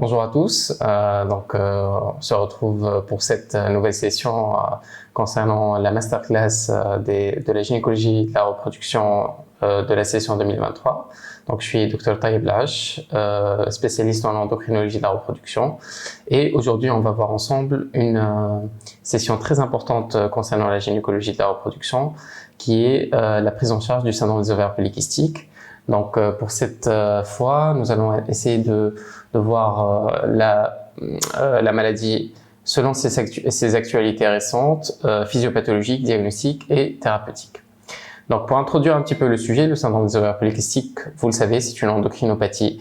Bonjour à tous. On se retrouve pour cette nouvelle session concernant la masterclass de la gynécologie de la reproduction de la session 2023. Donc, je suis Dr Taïeb Lache, spécialiste en endocrinologie de la reproduction. Et aujourd'hui, on va voir ensemble une session très importante concernant la gynécologie de la reproduction, qui est la prise en charge du syndrome des ovaires polykystiques. Donc, pour cette fois, nous allons essayer de voir la maladie selon ses actualités récentes, physiopathologiques, diagnostiques et thérapeutiques. Donc, pour introduire un petit peu le sujet, le syndrome des ovaires polykystiques, vous le savez, c'est une endocrinopathie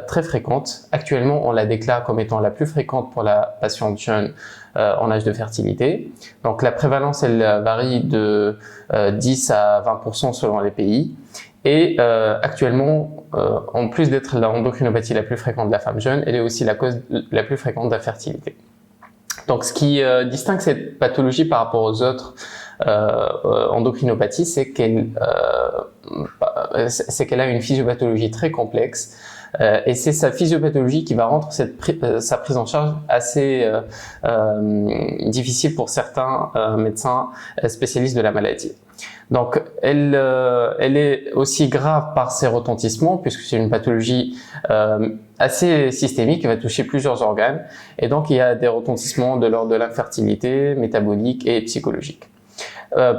très fréquente. Actuellement, on la déclare comme étant la plus fréquente pour la patiente jeune en âge de fertilité. Donc, la prévalence, elle varie de 10 à 20% selon les pays. Et actuellement, en plus d'être l'endocrinopathie la plus fréquente de la femme jeune, elle est aussi la cause la plus fréquente d'infertilité. Donc, ce qui distingue cette pathologie par rapport aux autres endocrinopathies, c'est qu'elle a une physiopathologie très complexe. Et c'est sa physiopathologie qui va rendre sa prise en charge assez difficile pour certains médecins spécialistes de la maladie. Donc, elle est aussi grave par ses retentissements, puisque c'est une pathologie assez systémique qui va toucher plusieurs organes. Et donc, il y a des retentissements de l'ordre de l'infertilité, métabolique et psychologique.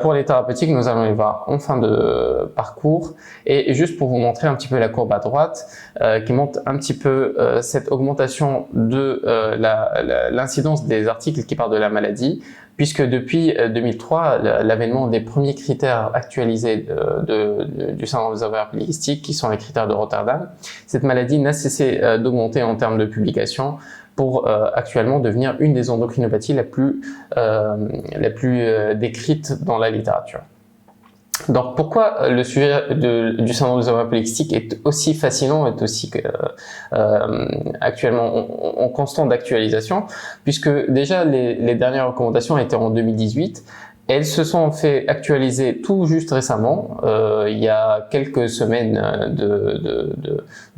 Pour les thérapeutiques, nous allons les voir en fin de parcours. Et juste pour vous montrer un petit peu la courbe à droite, qui montre un petit peu cette augmentation de l'incidence des articles qui parlent de la maladie, puisque depuis 2003, l'avènement des premiers critères actualisés du syndrome des ovaires polykystiques, qui sont les critères de Rotterdam, cette maladie n'a cessé d'augmenter en termes de publications, pour actuellement devenir une des endocrinopathies la plus décrite dans la littérature. Donc, pourquoi le sujet du syndrome des ovaires polykystiques est aussi fascinant, est aussi actuellement en constante d'actualisation, puisque déjà les dernières recommandations étaient en 2018. Elles se sont fait actualiser tout juste récemment, il y a quelques semaines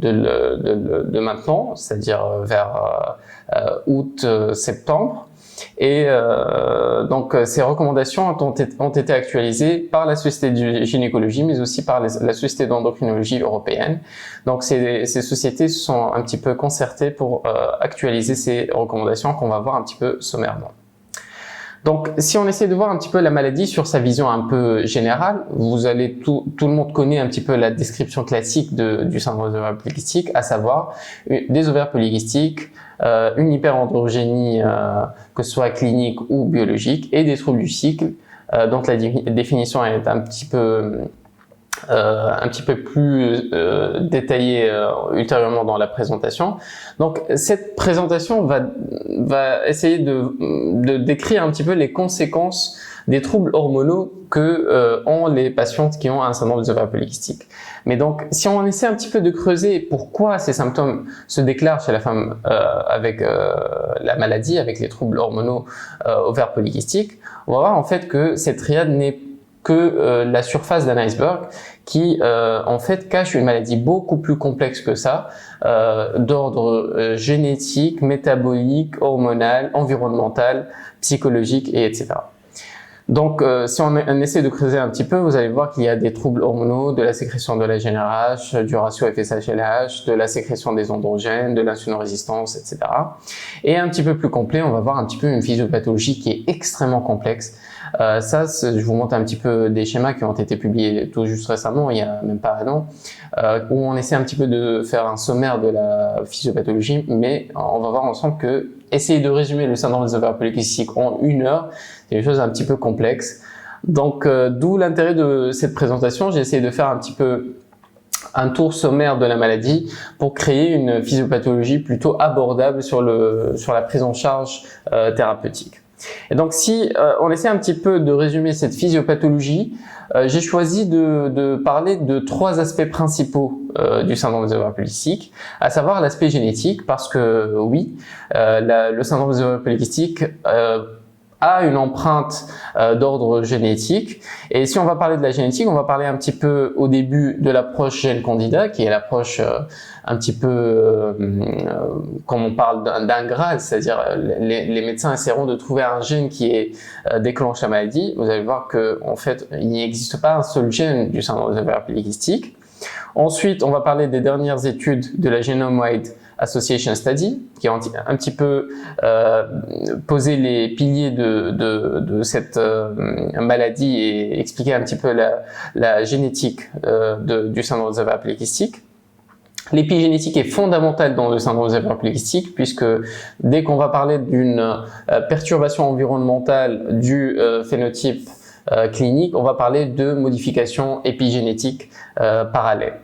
de maintenant, c'est-à-dire vers août-septembre. Et donc ces recommandations ont été actualisées par la Société de gynécologie, mais aussi par la Société d'endocrinologie européenne. Donc ces sociétés se sont un petit peu concertées pour actualiser ces recommandations qu'on va voir un petit peu sommairement. Donc, si on essaie de voir un petit peu la maladie sur sa vision un peu générale, tout le monde connaît un petit peu la description classique du syndrome des ovaires polykystiques, à savoir des ovaires polykystiques, une hyperandrogénie, que ce soit clinique ou biologique, et des troubles du cycle. Donc, la définition est un petit peu plus détaillée ultérieurement dans la présentation. Donc, cette présentation va essayer de décrire un petit peu les conséquences des troubles hormonaux que ont les patientes qui ont un syndrome des ovaires polykystiques. Mais donc, si on essaie un petit peu de creuser pourquoi ces symptômes se déclarent chez la femme avec la maladie, avec les troubles hormonaux ovaires polykystiques, on va voir en fait que cette triade n'est que la surface d'un iceberg qui en fait cache une maladie beaucoup plus complexe que ça, d'ordre génétique, métabolique, hormonal, environnemental, psychologique et etc. Donc, si on essaie de creuser un petit peu, vous allez voir qu'il y a des troubles hormonaux, de la sécrétion de la GnRH, du ratio FSH-LH, de la sécrétion des androgènes, de l'insulinorésistance, etc. Et un petit peu plus complet, on va voir un petit peu une physiopathologie qui est extrêmement complexe. Je vous montre un petit peu des schémas qui ont été publiés tout juste récemment, il y a même pas un an, où on essaie un petit peu de faire un sommaire de la physiopathologie, mais on va voir ensemble que essayer de résumer le syndrome des ovaires polykystiques en 1 heure, c'est une chose un petit peu complexe. Donc, d'où l'intérêt de cette présentation. J'ai essayé de faire un petit peu un tour sommaire de la maladie pour créer une physiopathologie plutôt abordable sur la prise en charge thérapeutique. Et donc, si on essaie un petit peu de résumer cette physiopathologie, j'ai choisi de parler de 3 aspects principaux du syndrome des ovaires polykystiques, à savoir l'aspect génétique, parce que oui, le syndrome des ovaires polykystiques a une empreinte d'ordre génétique. Et si on va parler de la génétique, on va parler un petit peu au début de l'approche gène candidat, qui est l'approche un petit peu comme on parle d'un Graal, c'est-à-dire les médecins essaieront de trouver un gène qui déclenche la maladie. Vous allez voir que en fait, il n'existe pas un seul gène du syndrome des ovaires polykystiques. Ensuite, on va parler des dernières études de la Genome-Wide Association Study, qui ont un petit peu posé les piliers de cette maladie et expliqué un petit peu la génétique du syndrome des ovaires polykystiques. L'épigénétique est fondamentale dans le syndrome des ovaires polykystiques puisque dès qu'on va parler d'une perturbation environnementale du phénotype clinique, on va parler de modifications épigénétiques parallèles.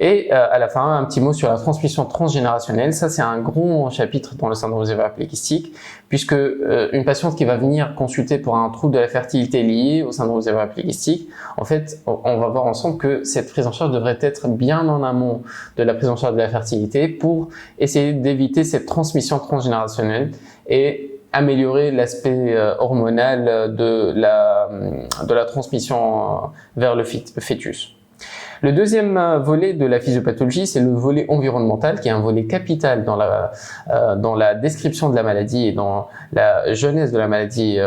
Et à la fin, un petit mot sur la transmission transgénérationnelle. Ça, c'est un gros chapitre dans le syndrome des ovaires polykystiques, puisque une patiente qui va venir consulter pour un trouble de la fertilité lié au syndrome des ovaires polykystiques, en fait, on va voir ensemble que cette prise en charge devrait être bien en amont de la prise en charge de la fertilité pour essayer d'éviter cette transmission transgénérationnelle et améliorer l'aspect hormonal de la transmission vers le fœtus. Le deuxième volet de la physiopathologie, c'est le volet environnemental, qui est un volet capital dans la description de la maladie et dans la genèse de la maladie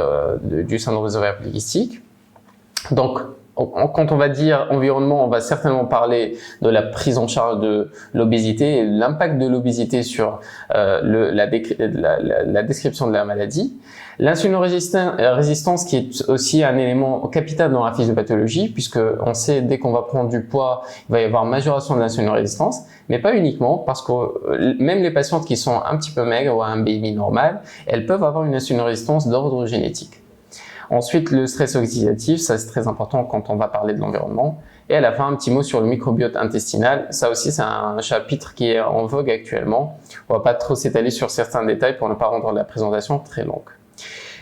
du syndrome des ovaires polykystiques. Donc, quand on va dire environnement, on va certainement parler de la prise en charge de l'obésité et l'impact de l'obésité sur la description de la maladie. L'insulinorésistance qui est aussi un élément capital dans la physiopathologie, puisque on sait dès qu'on va prendre du poids, il va y avoir majoration de l'insulinorésistance, mais pas uniquement, parce que même les patientes qui sont un petit peu maigres ou un BMI normal, elles peuvent avoir une insulinorésistance d'ordre génétique. Ensuite, le stress oxydatif, ça c'est très important quand on va parler de l'environnement. Et à la fin, un petit mot sur le microbiote intestinal. Ça aussi, c'est un chapitre qui est en vogue actuellement. On va pas trop s'étaler sur certains détails pour ne pas rendre la présentation très longue.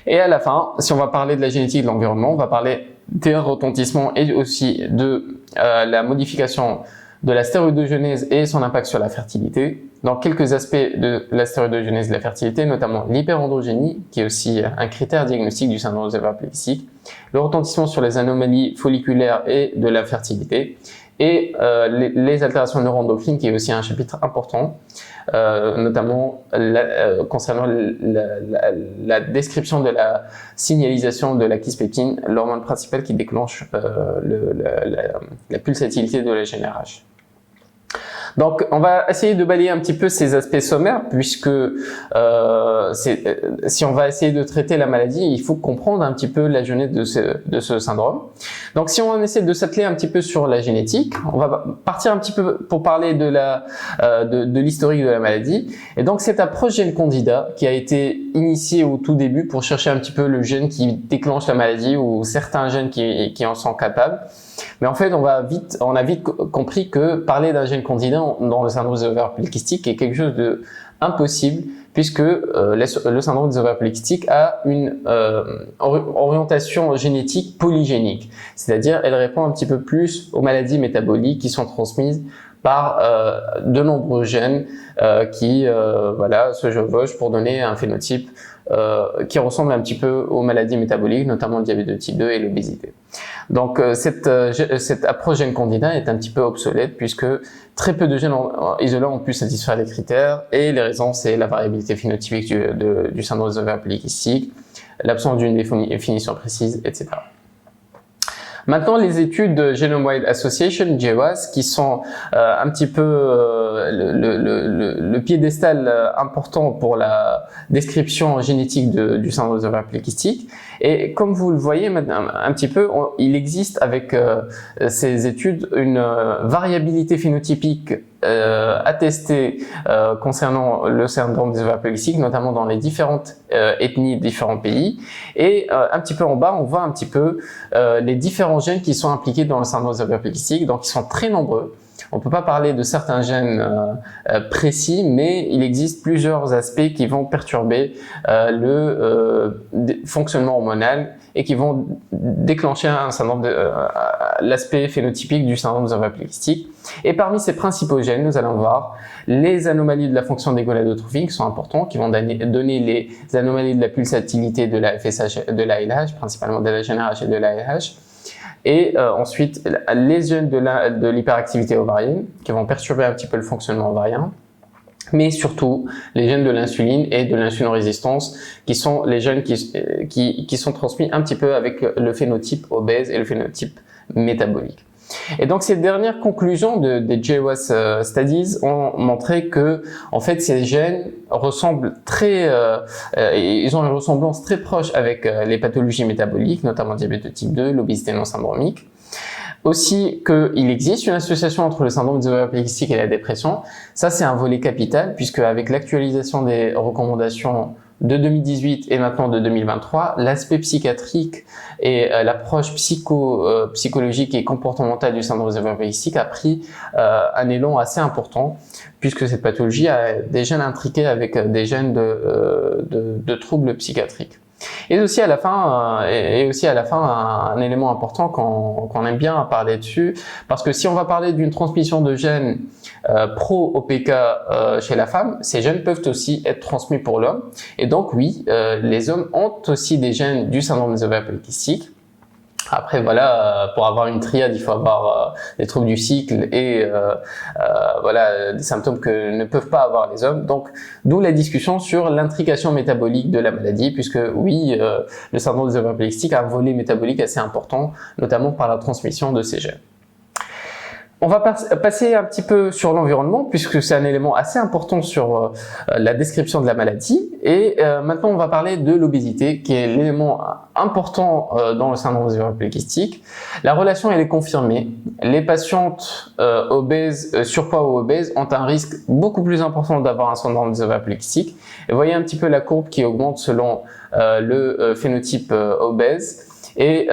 Et à la fin, si on va parler de la génétique de l'environnement, on va parler des retentissements et aussi de la modification de la stéroïdogenèse et son impact sur la fertilité. Dans quelques aspects de la stéroïdogenèse et de la fertilité, notamment l'hyperandrogénie, qui est aussi un critère diagnostique du syndrome des ovaires polykystiques, le retentissement sur les anomalies folliculaires et de la fertilité, et les altérations neuroendocrines, qui est aussi un chapitre important, notamment concernant la description de la signalisation de la quispépine, l'hormone principale qui déclenche la pulsatilité de la GnRH. Donc, on va essayer de balayer un petit peu ces aspects sommaires, puisque si on va essayer de traiter la maladie, il faut comprendre un petit peu la genèse de ce syndrome. Donc, si on essaie de s'atteler un petit peu sur la génétique, on va partir un petit peu pour parler de l'historique de la maladie. Et donc, cette approche gène candida qui a été initiée au tout début pour chercher un petit peu le gène qui déclenche la maladie ou certains gènes qui en sont capables. Mais en fait, on a vite compris que parler d'un gène candida dans le syndrome des ovaires polykystiques est quelque chose de impossible, puisque le syndrome des ovaires polykystiques a une orientation génétique polygénique, c'est-à-dire elle répond un petit peu plus aux maladies métaboliques qui sont transmises par de nombreux gènes qui se chevauchent pour donner un phénotype qui ressemble un petit peu aux maladies métaboliques, notamment le diabète de type 2 et l'obésité. Donc cette approche gène candida est un petit peu obsolète puisque très peu de gènes isolants ont pu satisfaire les critères, et les raisons c'est la variabilité phénotypique du syndrome des ovaires polykystiques, l'absence d'une définition précise, etc. Maintenant, les études de Genome-Wide Association, GWAS, qui sont un petit peu le piédestal important pour la description génétique du syndrome des ovaires polykystiques. Et comme vous le voyez maintenant un petit peu, il existe avec ces études une variabilité phénotypique attestée concernant le syndrome des ovaires polykystiques, notamment dans les différentes ethnies, différents pays. Et un petit peu en bas, on voit un petit peu les différents gènes qui sont impliqués dans le syndrome des ovaires polykystiques, donc ils sont très nombreux. On ne peut pas parler de certains gènes précis, mais il existe plusieurs aspects qui vont perturber le fonctionnement hormonal et qui vont déclencher un certain nombre l'aspect phénotypique du syndrome des ovaires polykystiques. Et parmi ces principaux gènes, nous allons voir les anomalies de la fonction des gonadotrophies qui sont importantes, qui vont donner les anomalies de la pulsatilité de la FSH, de l'ALH, principalement de la GnRH et de l'ALH. Et ensuite, les gènes de l'hyperactivité ovarienne qui vont perturber un petit peu le fonctionnement ovarien. Mais surtout les gènes de l'insuline et de l'insulinorésistance qui sont les gènes qui sont transmis un petit peu avec le phénotype obèse et le phénotype métabolique. Et donc ces dernières conclusions des GWAS studies ont montré que en fait ces gènes ressemblent ils ont une ressemblance très proche avec les pathologies métaboliques, notamment le diabète de type 2, l'obésité non syndromique. Aussi qu'il existe une association entre le syndrome des ovaires polykystiques et la dépression. Ça, c'est un volet capital puisque avec l'actualisation des recommandations de 2018 et maintenant de 2023, l'aspect psychiatrique et l'approche psychologique et comportementale du syndrome des ovaires polykystiques a pris un élan assez important puisque cette pathologie a des gènes intriqués avec des gènes de troubles psychiatriques. Et aussi à la fin, un élément important qu'on aime bien parler dessus, parce que si on va parler d'une transmission de gènes pro-OPK chez la femme, ces gènes peuvent aussi être transmis pour l'homme. Et donc oui, les hommes ont aussi des gènes du syndrome des ovaires polykystiques. Après voilà, pour avoir une triade, il faut avoir des troubles du cycle et voilà des symptômes que ne peuvent pas avoir les hommes. Donc d'où la discussion sur l'intrication métabolique de la maladie, puisque oui, le syndrome des ovaires polykystiques a un volet métabolique assez important, notamment par la transmission de ces gènes. On va passer un petit peu sur l'environnement puisque c'est un élément assez important sur la description de la maladie. Et maintenant, on va parler de l'obésité qui est l'élément important dans le syndrome des ovaires polykystiques. La relation, elle est confirmée. Les patientes obèses, surpoids ou obèses ont un risque beaucoup plus important d'avoir un syndrome des ovaires polykystiques. Et vous voyez un petit peu la courbe qui augmente selon le phénotype obèse. Et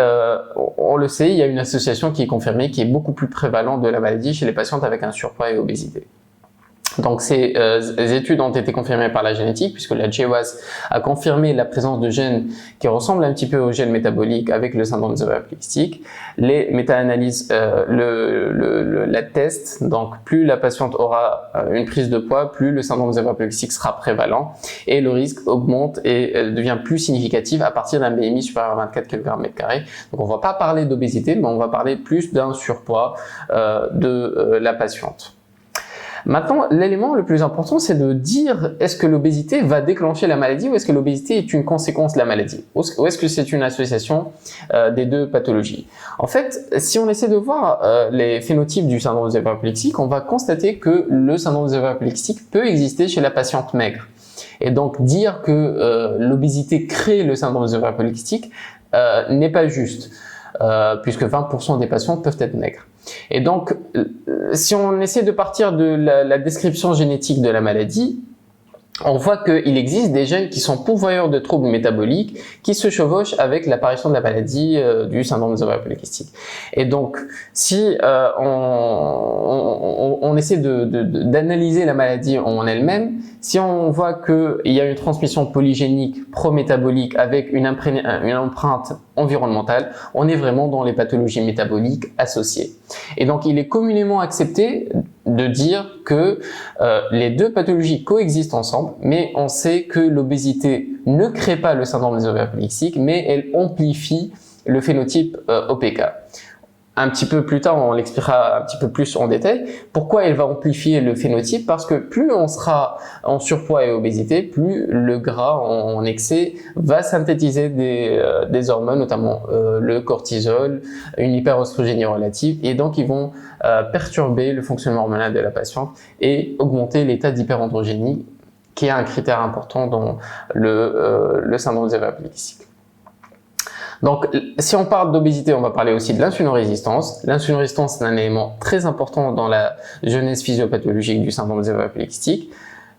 on le sait, il y a une association qui est confirmée, qui est beaucoup plus prévalente de la maladie chez les patientes avec un surpoids et obésité. Donc ces études ont été confirmées par la génétique, puisque la GWAS a confirmé la présence de gènes qui ressemblent un petit peu aux gènes métaboliques avec le syndrome des ovaires polykystiques. Les méta-analyses l'attestent, donc plus la patiente aura une prise de poids, plus le syndrome des ovaires polykystiques sera prévalent et le risque augmente et devient plus significatif à partir d'un BMI supérieur à 24 kg/m². Donc on ne va pas parler d'obésité, mais on va parler plus d'un surpoids de la patiente. Maintenant, l'élément le plus important, c'est de dire est-ce que l'obésité va déclencher la maladie ou est-ce que l'obésité est une conséquence de la maladie ou est-ce que c'est une association des deux pathologies. En fait, si on essaie de voir les phénotypes du syndrome des ovaires polykystiques, on va constater que le syndrome des ovaires polykystiques peut exister chez la patiente maigre. Et donc, dire que l'obésité crée le syndrome des ovaires polykystiques n'est pas juste. Puisque 20% des patients peuvent être maigres. Et donc, si on essaie de partir de la description génétique de la maladie, on voit qu'il existe des gènes qui sont pourvoyeurs de troubles métaboliques qui se chevauchent avec l'apparition de la maladie du syndrome des ovaires polykystiques. Et donc, si on essaie d'analyser la maladie en elle-même, si on voit qu'il y a une transmission polygénique pro-métabolique avec une empreinte environnementale, on est vraiment dans les pathologies métaboliques associées. Et donc, il est communément accepté de dire que les deux pathologies coexistent ensemble, mais on sait que l'obésité ne crée pas le syndrome des ovaires polykystiques, mais elle amplifie le phénotype OPK. Un petit peu plus tard, on l'expliquera un petit peu plus en détail. Pourquoi elle va amplifier le phénotype? Parce que plus on sera en surpoids et obésité, plus le gras en excès va synthétiser des hormones, notamment le cortisol, une hyperostrogénie relative, et donc ils vont perturber le fonctionnement hormonal de la patiente et augmenter l'état d'hyperandrogénie, qui est un critère important dans le syndrome des ovaires polykystiques. Donc, si on parle d'obésité, on va parler aussi de l'insulinorésistance. L'insulinorésistance, c'est un élément très important dans la genèse physiopathologique du syndrome des ovaires polykystiques.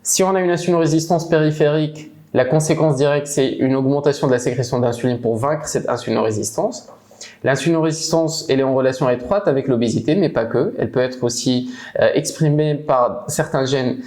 Si on a une insulinorésistance périphérique, la conséquence directe, c'est une augmentation de la sécrétion d'insuline pour vaincre cette insulinorésistance. L'insulinorésistance, elle est en relation étroite avec l'obésité, mais pas que. Elle peut être aussi exprimée par certains gènes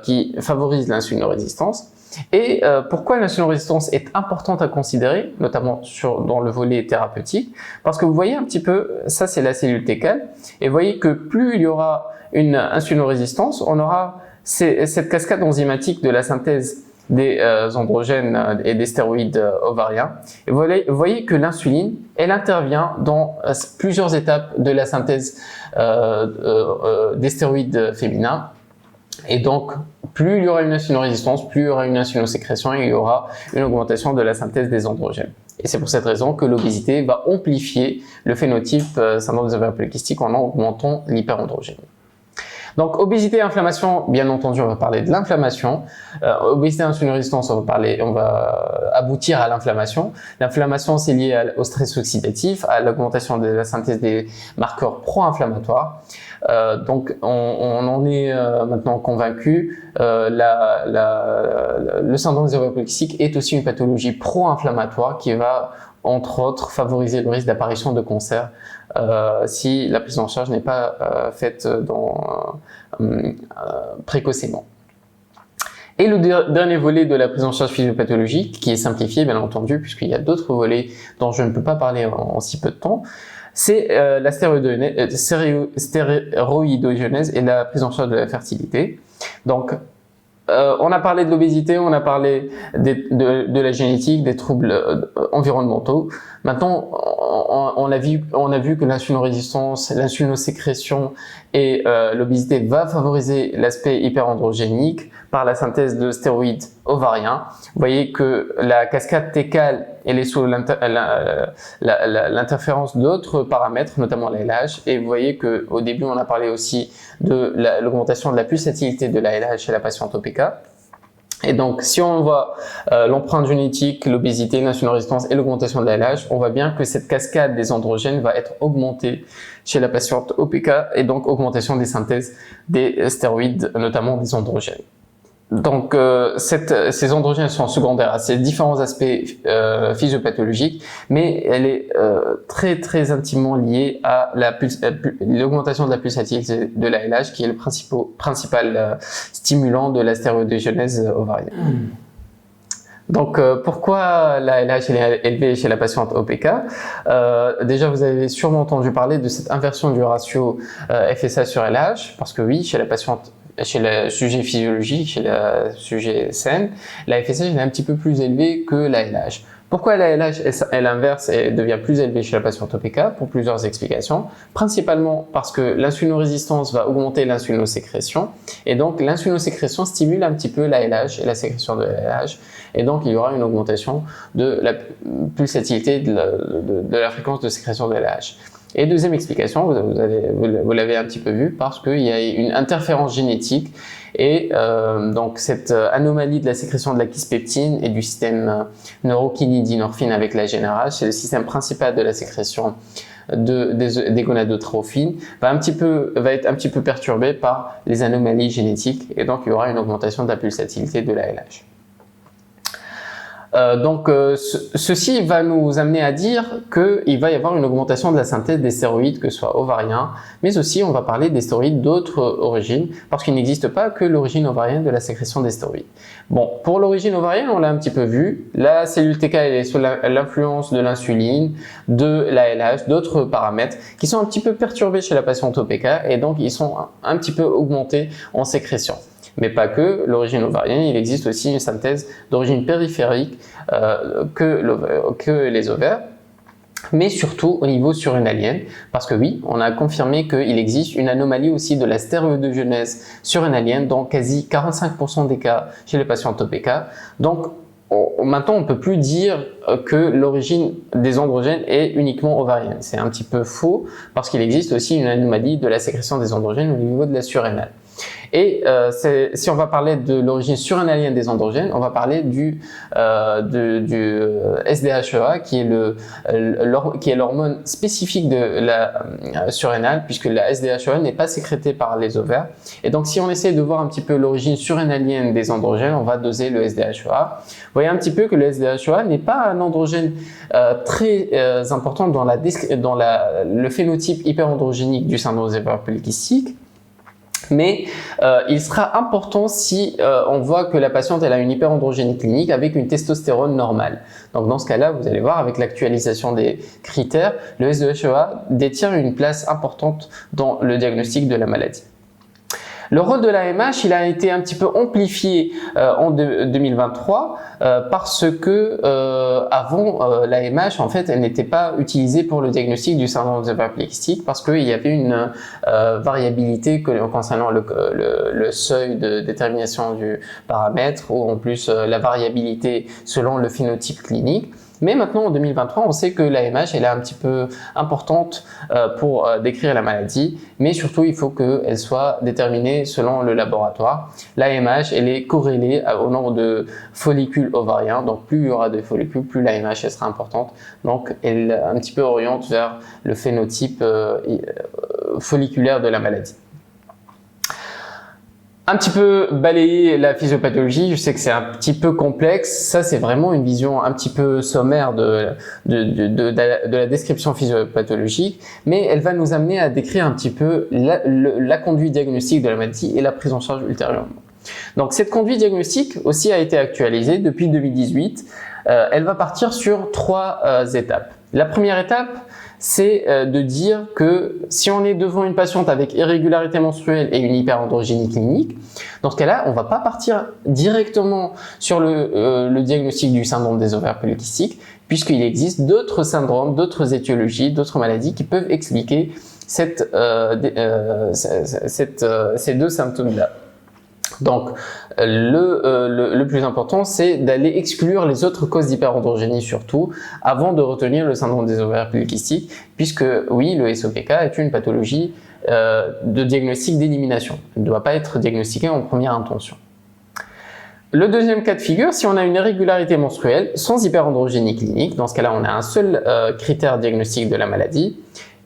qui favorisent l'insulinorésistance. Et pourquoi l'insulinorésistance est importante à considérer, notamment dans le volet thérapeutique? Parce que vous voyez un petit peu, ça c'est la cellule técale, et vous voyez que plus il y aura une insulinorésistance, on aura cette cascade enzymatique de la synthèse des androgènes et des stéroïdes ovariens. Et vous voyez que l'insuline, elle intervient dans plusieurs étapes de la synthèse des stéroïdes féminins. Et donc, plus il y aura une insulinorésistance, plus il y aura une insulinosécrétion et il y aura une augmentation de la synthèse des androgènes. Et c'est pour cette raison que l'obésité va amplifier le phénotype syndrome des ovaires polykystiques en augmentant l'hyperandrogénie. Donc, obésité et inflammation, bien entendu, on va parler de l'inflammation. Obésité et insulinorésistance, on va aboutir à l'inflammation. L'inflammation, c'est lié au stress oxydatif, à l'augmentation de la synthèse des marqueurs pro-inflammatoires. Donc, on en est maintenant convaincu. Le syndrome des ovaires polykystiques est aussi une pathologie pro-inflammatoire qui va, entre autres, favoriser le risque d'apparition de cancer si la prise en charge n'est pas faite précocement. Et le dernier volet de la prise en charge physiopathologique, qui est simplifié bien entendu, puisqu'il y a d'autres volets dont je ne peux pas parler en si peu de temps, c'est la stéroïdogenèse et la prise en charge de la fertilité. Donc, on a parlé de l'obésité, on a parlé de la génétique, des troubles environnementaux. Maintenant, on a vu que l'insulinorésistance, l'insulinosécrétion et l'obésité va favoriser l'aspect hyperandrogénique par la synthèse de stéroïdes ovariens. Vous voyez que la cascade técale, elle est sous l'interférence d'autres paramètres, notamment l'ALH. Et vous voyez que au début, on a parlé aussi de l'augmentation de la pulsatilité de l'ALH chez la patiente OPK. Et donc, si on voit l'empreinte génétique, l'obésité, l'insulinorésistance et l'augmentation de l'ALH, on voit bien que cette cascade des androgènes va être augmentée chez la patiente OPK et donc augmentation des synthèses des stéroïdes, notamment des androgènes. Donc, ces androgènes sont secondaires à ces différents aspects physiopathologiques, mais elle est très très intimement liée à l'augmentation de la pulsatilité de l'ALH, qui est le principal stimulant de la stéroïdogenèse ovarienne. Donc, pourquoi la LH est élevée chez la patiente OPK? Déjà, vous avez sûrement entendu parler de cette inversion du ratio FSH sur LH, parce que oui, chez le sujet physiologique, chez le sujet sain, la FSH est un petit peu plus élevée que la LH. Pourquoi la LH, elle inverse et devient plus élevée chez la patiente OPK? Pour plusieurs explications. Principalement parce que l'insulinorésistance va augmenter l'insulinosécrétion, et donc l'insulinosécrétion stimule un petit peu la LH et la sécrétion de la LH, et donc il y aura une augmentation de la pulsatilité de la fréquence de sécrétion de la LH. Et deuxième explication, vous l'avez un petit peu vu, parce qu'il y a une interférence génétique et donc cette anomalie de la sécrétion de la kispeptine et du système neurokinédinorphine avec la GnRH, c'est le système principal de la sécrétion des gonadotrophines, va être un petit peu perturbé par les anomalies génétiques, et donc il y aura une augmentation de la pulsatilité de la LH. Ceci va nous amener à dire qu'il va y avoir une augmentation de la synthèse des stéroïdes, que ce soit ovariens, mais aussi on va parler des stéroïdes d'autres origines, parce qu'il n'existe pas que l'origine ovarienne de la sécrétion des stéroïdes. Bon, pour l'origine ovarienne, on l'a un petit peu vu, la cellule TK est sous l'influence de l'insuline, de l'ALH, d'autres paramètres qui sont un petit peu perturbés chez la patiente OPK, et donc ils sont un petit peu augmentés en sécrétion. Mais pas que l'origine ovarienne, il existe aussi une synthèse d'origine périphérique que les ovaires, mais surtout au niveau surrénalien, parce que oui, on a confirmé qu'il existe une anomalie aussi de la stéroïdogenèse surrénalienne dans quasi 45% des cas chez les patients OPK. Donc maintenant, on ne peut plus dire que l'origine des androgènes est uniquement ovarienne. C'est un petit peu faux, parce qu'il existe aussi une anomalie de la sécrétion des androgènes au niveau de la surrénale. Et si on va parler de l'origine surrénalienne des androgènes, on va parler du SDHEA qui est l'hormone spécifique de la surrénale, puisque la SDHEA n'est pas sécrétée par les ovaires. Et donc si on essaie de voir un petit peu l'origine surrénalienne des androgènes, on va doser le SDHEA. Vous voyez un petit peu que le SDHEA n'est pas un androgène très important dans le phénotype hyperandrogénique du syndrome des ovaires polykystiques. Mais il sera important si on voit que la patiente elle a une hyperandrogénie clinique avec une testostérone normale. Donc dans ce cas-là, vous allez voir avec l'actualisation des critères, le SDHEA détient une place importante dans le diagnostic de la maladie. Le rôle de l'AMH, il a été un petit peu amplifié en 2023 parce que avant l'AMH, en fait, elle n'était pas utilisée pour le diagnostic du syndrome des ovaires polykystiques parce qu'il y avait une variabilité concernant le seuil de détermination du paramètre ou en plus la variabilité selon le phénotype clinique. Mais maintenant, en 2023, on sait que l'AMH elle est un petit peu importante pour décrire la maladie, mais surtout, il faut qu'elle soit déterminée selon le laboratoire. L'AMH, elle est corrélée au nombre de follicules ovariens, donc plus il y aura de follicules, plus l'AMH sera importante. Donc, elle un petit peu oriente vers le phénotype folliculaire de la maladie. Un petit peu balayer la physiopathologie, je sais que c'est un petit peu complexe, ça c'est vraiment une vision un petit peu sommaire de la description physiopathologique, mais elle va nous amener à décrire un petit peu la conduite diagnostique de la maladie et la prise en charge ultérieurement. Donc cette conduite diagnostique aussi a été actualisée depuis 2018, elle va partir sur 3 étapes. La première étape, c'est de dire que si on est devant une patiente avec irrégularité menstruelle et une hyperandrogénie clinique, dans ce cas-là, on ne va pas partir directement sur le diagnostic du syndrome des ovaires polykystiques, puisqu'il existe d'autres syndromes, d'autres étiologies, d'autres maladies qui peuvent expliquer ces 2 symptômes-là. Donc, le plus important, c'est d'aller exclure les autres causes d'hyperandrogénie surtout, avant de retenir le syndrome des ovaires polykystiques, puisque oui, le SOPK est une pathologie de diagnostic d'élimination. Il ne doit pas être diagnostiqué en première intention. Le deuxième cas de figure, si on a une irrégularité menstruelle sans hyperandrogénie clinique, dans ce cas-là, on a un seul critère diagnostique de la maladie.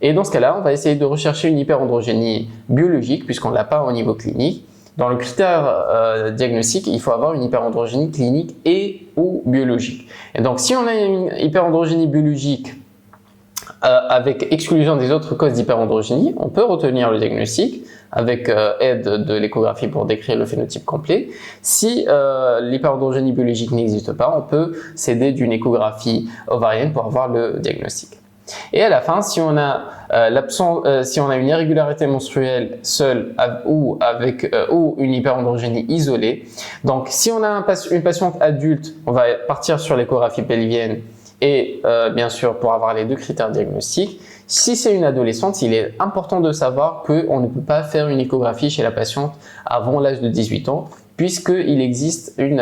Et dans ce cas-là, on va essayer de rechercher une hyperandrogénie biologique, puisqu'on ne l'a pas au niveau clinique. Dans le critère diagnostique, il faut avoir une hyperandrogénie clinique et ou biologique. Et donc, si on a une hyperandrogénie biologique avec exclusion des autres causes d'hyperandrogénie, on peut retenir le diagnostic avec aide de l'échographie pour décrire le phénotype complet. Si l'hyperandrogénie biologique n'existe pas, on peut s'aider d'une échographie ovarienne pour avoir le diagnostic. Et à la fin, si on a une irrégularité menstruelle seule ou une hyperandrogénie isolée, donc si on a une patiente adulte, on va partir sur l'échographie pelvienne et bien sûr pour avoir les 2 critères diagnostiques. Si c'est une adolescente, il est important de savoir qu'on ne peut pas faire une échographie chez la patiente avant l'âge de 18 ans, puisqu'il existe une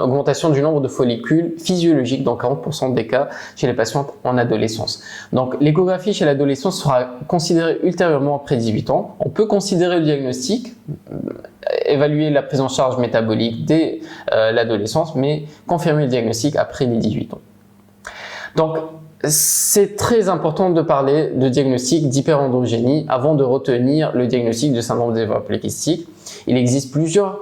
augmentation du nombre de follicules physiologiques dans 40% des cas chez les patientes en adolescence. Donc l'échographie chez l'adolescence sera considérée ultérieurement après 18 ans. On peut considérer le diagnostic, évaluer la prise en charge métabolique dès l'adolescence, mais confirmer le diagnostic après les 18 ans. Donc c'est très important de parler de diagnostic d'hyperandrogénie avant de retenir le diagnostic de syndrome des ovaires polykystiques. Il existe plusieurs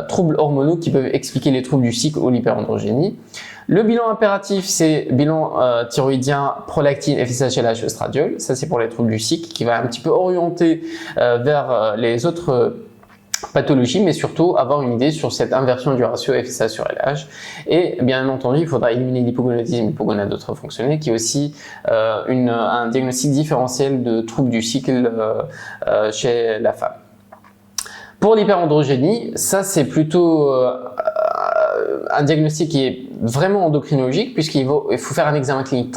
troubles hormonaux qui peuvent expliquer les troubles du cycle ou l'hyperandrogénie. Le bilan impératif, c'est bilan thyroïdien, prolactine, FSH, LH, estradiol. Ça, c'est pour les troubles du cycle qui va un petit peu orienter vers les autres pathologie, mais surtout avoir une idée sur cette inversion du ratio FSH sur LH. Et bien entendu, il faudra éliminer l'hypogonadisme et l'hypogonadotrophe fonctionnelle, qui est aussi un diagnostic différentiel de troubles du cycle chez la femme. Pour l'hyperandrogénie, ça c'est plutôt un diagnostic qui est vraiment endocrinologique, puisqu'il faut faire un examen clinique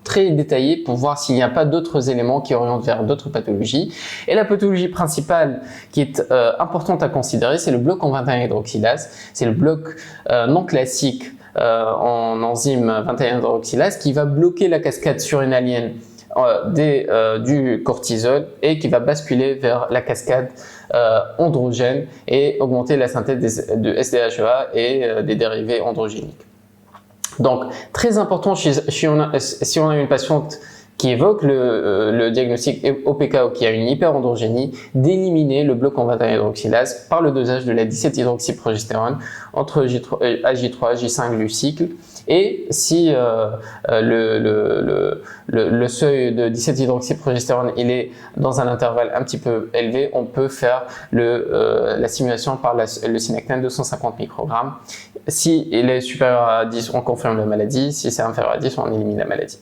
très détaillé pour voir s'il n'y a pas d'autres éléments qui orientent vers d'autres pathologies. Et la pathologie principale qui est importante à considérer, c'est le bloc en 21 hydroxylase. C'est le bloc non classique en enzyme 21 hydroxylase qui va bloquer la cascade surrénalienne du cortisol et qui va basculer vers la cascade androgène et augmenter la synthèse de SDHEA et des dérivés androgéniques. Donc, très important si on a une patiente qui évoque le diagnostic OPK ou qui a une hyperandrogénie, d'éliminer le bloc en 21 hydroxylase par le dosage de la 17-hydroxyprogestérone entre AJ3 J5 du cycle. Et si le seuil de 17-hydroxyprogestérone il est dans un intervalle un petit peu élevé, on peut faire la stimulation par le synectène de 150 microgrammes. Si il est supérieur à 10, on confirme la maladie. Si c'est inférieur à 10, on élimine la maladie.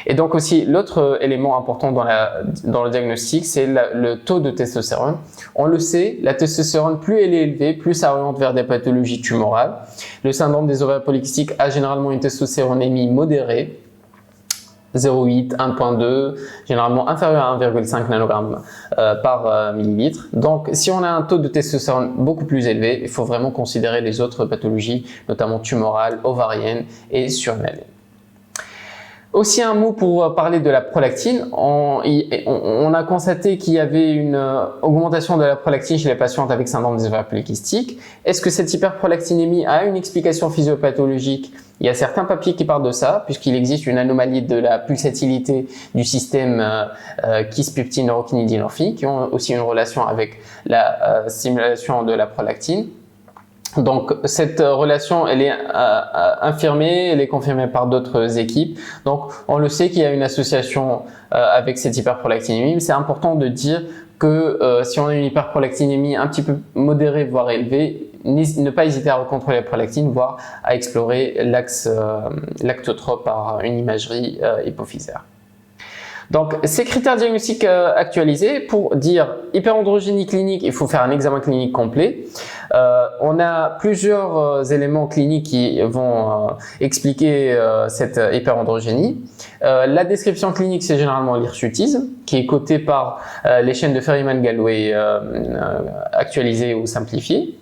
Et donc aussi, l'autre élément important dans le diagnostic, c'est le taux de testostérone. On le sait, la testostérone, plus elle est élevée, plus ça oriente vers des pathologies tumorales. Le syndrome des ovaires polykystiques a généralement une testostéronémie modérée, 0,8, 1,2, généralement inférieur à 1,5 nanogramme par millilitre. Donc, si on a un taux de testostérone beaucoup plus élevé, il faut vraiment considérer les autres pathologies, notamment tumorales, ovariennes et surrénaliennes. Aussi un mot pour parler de la prolactine. On a constaté qu'il y avait une augmentation de la prolactine chez les patientes avec syndrome des ovaires polykystiques. Est-ce que cette hyperprolactinémie a une explication physiopathologique? Il y a certains papiers qui parlent de ça, puisqu'il existe une anomalie de la pulsatilité du système kispeptine-neurokinidine-orphine, qui ont aussi une relation avec la stimulation de la prolactine. Donc cette relation, elle est infirmée, elle est confirmée par d'autres équipes. Donc on le sait qu'il y a une association avec cette hyperprolactinémie, mais c'est important de dire que si on a une hyperprolactinémie un petit peu modérée voire élevée, ne pas hésiter à recontrôler la prolactine, voire à explorer l'axe lactotrope par une imagerie hypophysaire. Donc, ces critères diagnostiques actualisés, pour dire hyperandrogénie clinique, il faut faire un examen clinique complet. On a plusieurs éléments cliniques qui vont expliquer cette hyperandrogénie. La description clinique, c'est généralement l'hirsutisme, qui est coté par les chaînes de Ferryman-Gallwey actualisées ou simplifiées.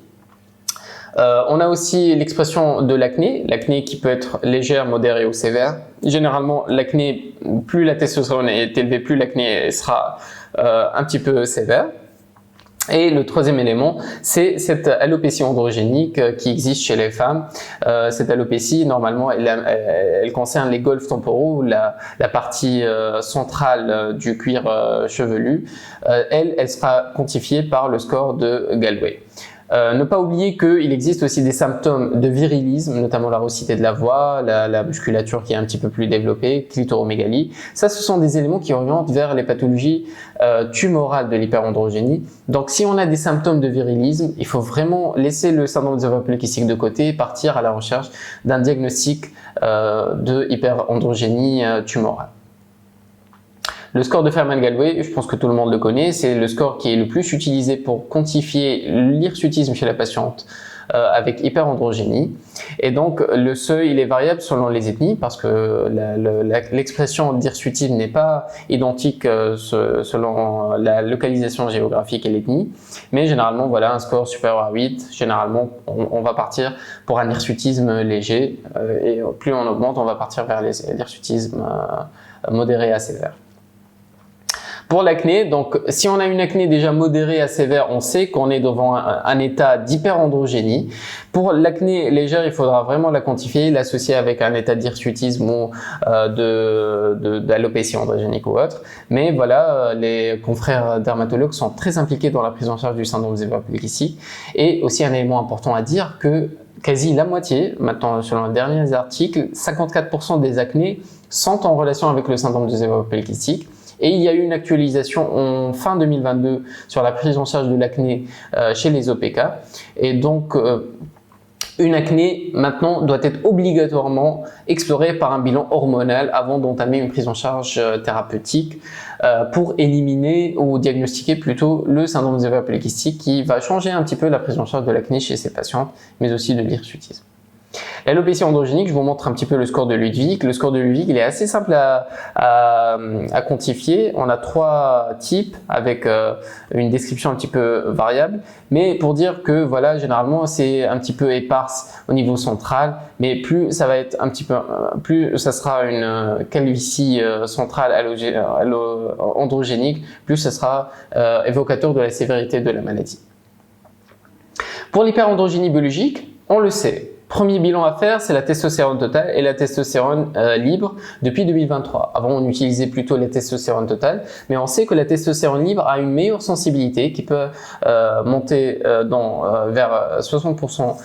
On a aussi l'expression de l'acné qui peut être légère, modérée ou sévère. Généralement, l'acné, plus la testostérone est élevée, plus l'acné sera un petit peu sévère. Et le troisième élément, c'est cette alopécie androgénique qui existe chez les femmes. Cette alopécie, normalement, elle concerne les golfes temporaux, la partie centrale du cuir chevelu. Elle sera quantifiée par le score de Gallwey. Ne pas oublier qu'il existe aussi des symptômes de virilisme, notamment la raucité de la voix, la musculature qui est un petit peu plus développée, clitoromégalie. Ça, ce sont des éléments qui orientent vers les pathologies tumorales de l'hyperandrogénie. Donc, si on a des symptômes de virilisme, il faut vraiment laisser le syndrome des ovaires polykystiques de côté et partir à la recherche d'un diagnostic de hyperandrogénie tumorale. Le score de Ferryman-Gallwey, je pense que tout le monde le connaît, c'est le score qui est le plus utilisé pour quantifier l'hirsutisme chez la patiente avec hyperandrogénie. Et donc, le seuil, il est variable selon les ethnies parce que l'expression d'hirsutisme n'est pas identique selon la localisation géographique et l'ethnie. Mais généralement, voilà, un score supérieur à 8, généralement, on va partir pour un hirsutisme léger. Et plus on augmente, on va partir vers l'hirsutisme modéré à sévère. Pour l'acné, donc si on a une acné déjà modérée à sévère, on sait qu'on est devant un état d'hyperandrogénie. Pour l'acné légère, il faudra vraiment la quantifier, l'associer avec un état d'hirsutisme ou d'alopécie androgénique ou autre. Mais voilà, les confrères dermatologues sont très impliqués dans la prise en charge du syndrome des ovaires polykystiques. Et aussi un élément important à dire que quasi la moitié, maintenant selon les derniers articles, 54% des acnés sont en relation avec le syndrome des ovaires polykystiques. Et il y a eu une actualisation en fin 2022 sur la prise en charge de l'acné chez les OPK. Et donc, une acné, maintenant, doit être obligatoirement explorée par un bilan hormonal avant d'entamer une prise en charge thérapeutique pour éliminer ou diagnostiquer plutôt le syndrome des ovaires polykystiques qui va changer un petit peu la prise en charge de l'acné chez ces patientes, mais aussi de l'hirsutisme. L'alopécie androgénique, je vous montre un petit peu le score de Ludwig. Le score de Ludwig, il est assez simple à quantifier. On a 3 types avec une description un petit peu variable, mais pour dire que voilà, généralement c'est un petit peu éparse au niveau central, mais plus ça va être un petit peu, plus ça sera une calvitie centrale androgénique, plus ça sera évocateur de la sévérité de la maladie. Pour l'hyperandrogénie biologique, on le sait. Premier bilan à faire, c'est la testostérone totale et la testostérone libre depuis 2023. Avant, on utilisait plutôt la testostérone totale, mais on sait que la testostérone libre a une meilleure sensibilité qui peut monter vers 60%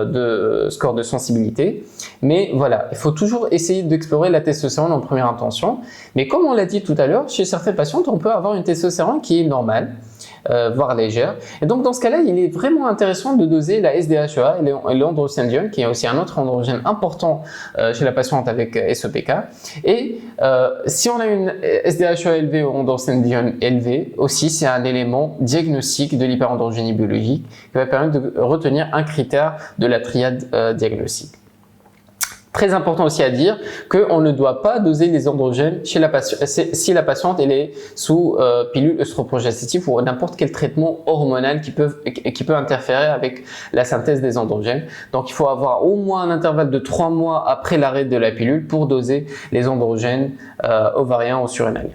de score de sensibilité. Mais voilà, il faut toujours essayer d'explorer la testostérone en première intention. Mais comme on l'a dit tout à l'heure, chez certaines patientes, on peut avoir une testostérone qui est normale, voire légère. Et donc dans ce cas-là, il est vraiment intéressant de doser la SDHEA et l'androstenedione, qui est aussi un autre androgène important chez la patiente avec SOPK. Et si on a une SDHEA élevée ou androstenedione élevée, aussi c'est un élément diagnostique de l'hyperandrogénie biologique qui va permettre de retenir un critère de la triade diagnostique. Très important aussi à dire qu'on ne doit pas doser les androgènes chez la patiente, si la patiente elle est sous pilule œstroprogestative ou n'importe quel traitement hormonal qui peut interférer avec la synthèse des androgènes. Donc il faut avoir au moins un intervalle de 3 mois après l'arrêt de la pilule pour doser les androgènes ovariens ou surrénaliens.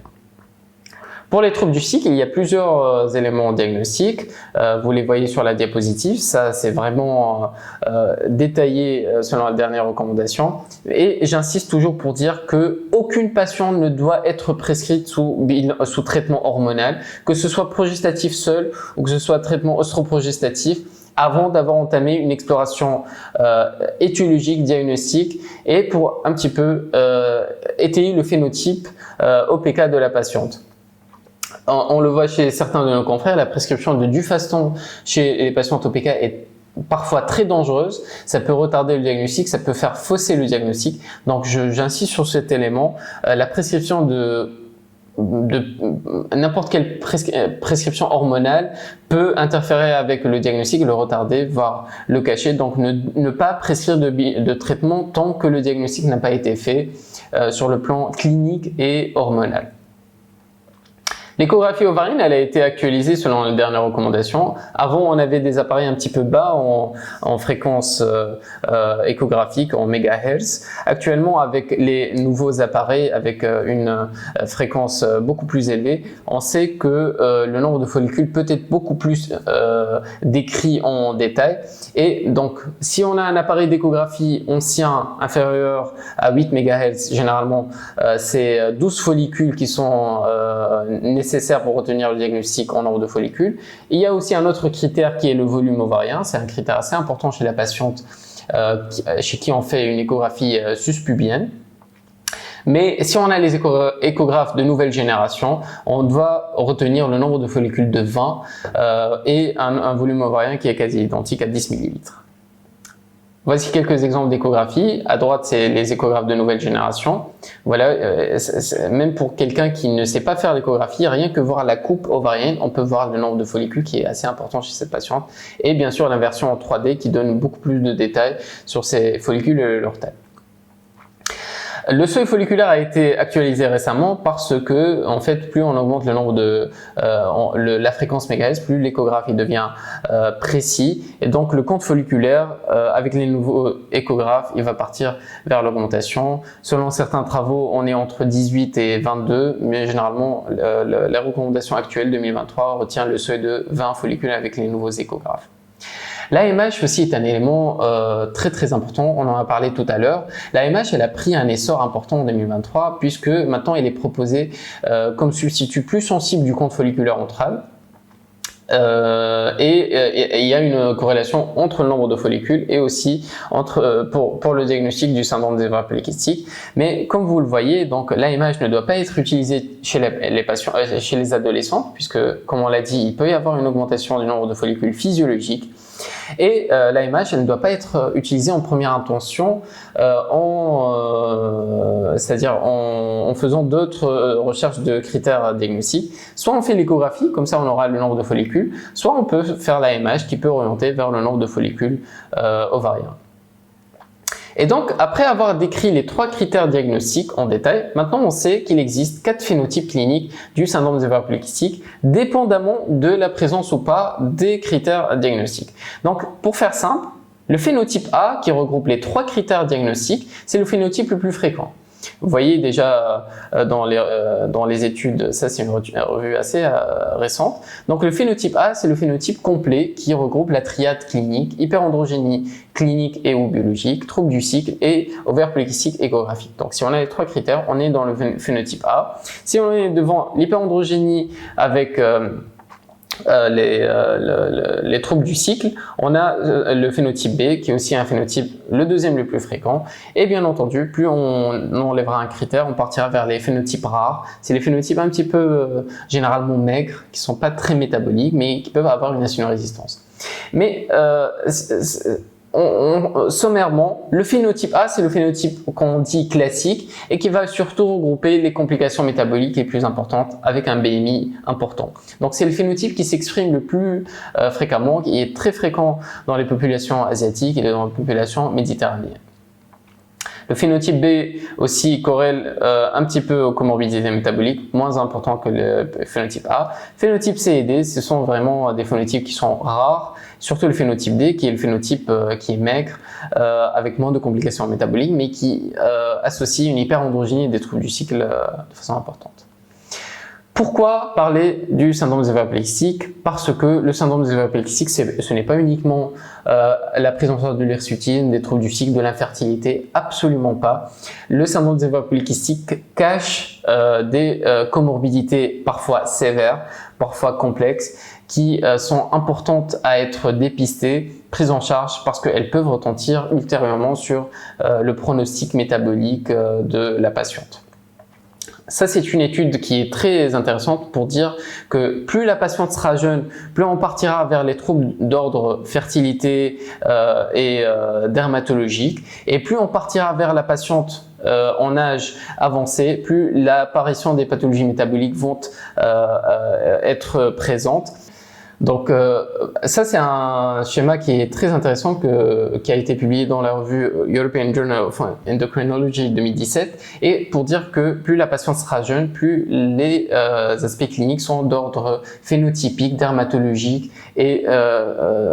Pour les troubles du cycle, il y a plusieurs éléments diagnostiques. Vous les voyez sur la diapositive. Ça, c'est vraiment détaillé selon la dernière recommandation. Et j'insiste toujours pour dire que aucune patiente ne doit être prescrite sous traitement hormonal, que ce soit progestatif seul ou que ce soit traitement œstroprogestatif, avant d'avoir entamé une exploration étiologique, diagnostique et pour un petit peu étayer le phénotype OPK de la patiente. On le voit chez certains de nos confrères, la prescription de Dufaston chez les patients OPK est parfois très dangereuse. Ça peut retarder le diagnostic, ça peut faire fausser le diagnostic. Donc j'insiste sur cet élément. La prescription de n'importe quelle prescription hormonale peut interférer avec le diagnostic, le retarder, voire le cacher. Donc ne pas prescrire de traitement tant que le diagnostic n'a pas été fait sur le plan clinique et hormonal. L'échographie ovarienne, elle a été actualisée selon les dernières recommandations. Avant, on avait des appareils un petit peu bas en fréquence échographique, en mégahertz. Actuellement, avec les nouveaux appareils, avec une fréquence beaucoup plus élevée, on sait que le nombre de follicules peut être beaucoup plus décrit en détail. Et donc, si on a un appareil d'échographie ancien inférieur à 8 MHz, généralement, c'est 12 follicules qui sont nécessaires pour retenir le diagnostic en nombre de follicules. Il y a aussi un autre critère qui est le volume ovarien. C'est un critère assez important chez la patiente chez qui on fait une échographie suspubienne. Mais si on a les échographes de nouvelle génération, on doit retenir le nombre de follicules de 20 et un volume ovarien qui est quasi identique à 10 ml. Voici quelques exemples d'échographie. À droite, c'est les échographes de nouvelle génération. Voilà, même pour quelqu'un qui ne sait pas faire l'échographie, rien que voir la coupe ovarienne, on peut voir le nombre de follicules qui est assez important chez cette patiente. Et bien sûr, l'inversion en 3D qui donne beaucoup plus de détails sur ces follicules et leur taille. Le seuil folliculaire a été actualisé récemment parce que, en fait, plus on augmente le nombre de la fréquence mégahertz, plus l'échographie devient précis. Et donc, le compte folliculaire, avec les nouveaux échographes, il va partir vers l'augmentation. Selon certains travaux, on est entre 18 et 22, mais généralement, la recommandation actuelle 2023 retient le seuil de 20 folliculaires avec les nouveaux échographes. L'AMH aussi est un élément très important, on en a parlé tout à l'heure. L'AMH, elle a pris un essor important en 2023 puisque maintenant elle est proposée comme substitut plus sensible du compte folliculaire antral. Et il y a une corrélation entre le nombre de follicules et aussi pour le diagnostic du syndrome des ovaires polykystiques. Mais comme vous le voyez, donc l'AMH ne doit pas être utilisé chez les patients, chez les adolescents, puisque comme on l'a dit, il peut y avoir une augmentation du nombre de follicules physiologiques. Et l'AMH, elle ne doit pas être utilisée en première intention, c'est-à-dire en faisant d'autres recherches de critères diagnostiques. Soit on fait l'échographie, comme ça on aura le nombre de follicules, soit on peut faire l'AMH qui peut orienter vers le nombre de follicules ovariens. Et donc, après avoir décrit les 3 critères diagnostiques en détail, maintenant on sait qu'il existe 4 phénotypes cliniques du syndrome des ovaires polykystiques, dépendamment de la présence ou pas des critères diagnostiques. Donc, pour faire simple, le phénotype A, qui regroupe les 3 critères diagnostiques, c'est le phénotype le plus fréquent. Vous voyez déjà dans les études, ça c'est une revue assez récente. Donc le phénotype A, c'est le phénotype complet qui regroupe la triade clinique, hyperandrogénie clinique et ou biologique, trouble du cycle et ovaire polycystique échographique. Donc si on a les 3 critères, on est dans le phénotype A. Si on est devant l'hyperandrogénie avec les troubles du cycle, on a le phénotype B qui est aussi un phénotype le deuxième le plus fréquent, et bien entendu plus on enlèvera un critère, on partira vers les phénotypes rares. C'est les phénotypes un petit peu généralement maigres, qui sont pas très métaboliques mais qui peuvent avoir une insulinorésistance. Mais sommairement, le phénotype A, c'est le phénotype qu'on dit classique et qui va surtout regrouper les complications métaboliques les plus importantes avec un BMI important. Donc c'est le phénotype qui s'exprime le plus fréquemment, qui est très fréquent dans les populations asiatiques et dans les populations méditerranéennes. Le phénotype B aussi corrèle un petit peu aux comorbidités métaboliques, moins important que le phénotype A. Phénotype C et D, ce sont vraiment des phénotypes qui sont rares, surtout le phénotype D, qui est le phénotype qui est maigre, avec moins de complications métaboliques, mais qui associe une hyperandrogénie et des troubles du cycle de façon importante. Pourquoi parler du syndrome des ovaires polykystiques? Parce que le syndrome des ovaires polykystiques, ce n'est pas uniquement la prise en charge de l'hirsutine, des troubles du cycle, de l'infertilité, absolument pas. Le syndrome des ovaires polykystiques cache des comorbidités parfois sévères, parfois complexes, qui sont importantes à être dépistées, prises en charge, parce qu'elles peuvent retentir ultérieurement sur le pronostic métabolique de la patiente. Ça, c'est une étude qui est très intéressante pour dire que plus la patiente sera jeune, plus on partira vers les troubles d'ordre fertilité et dermatologique, et plus on partira vers la patiente en âge avancé, plus l'apparition des pathologies métaboliques vont être présentes. Donc ça c'est un schéma qui est très intéressant qui a été publié dans la revue European Journal of Endocrinology 2017, et pour dire que plus la patiente sera jeune, plus les aspects cliniques sont d'ordre phénotypique, dermatologique et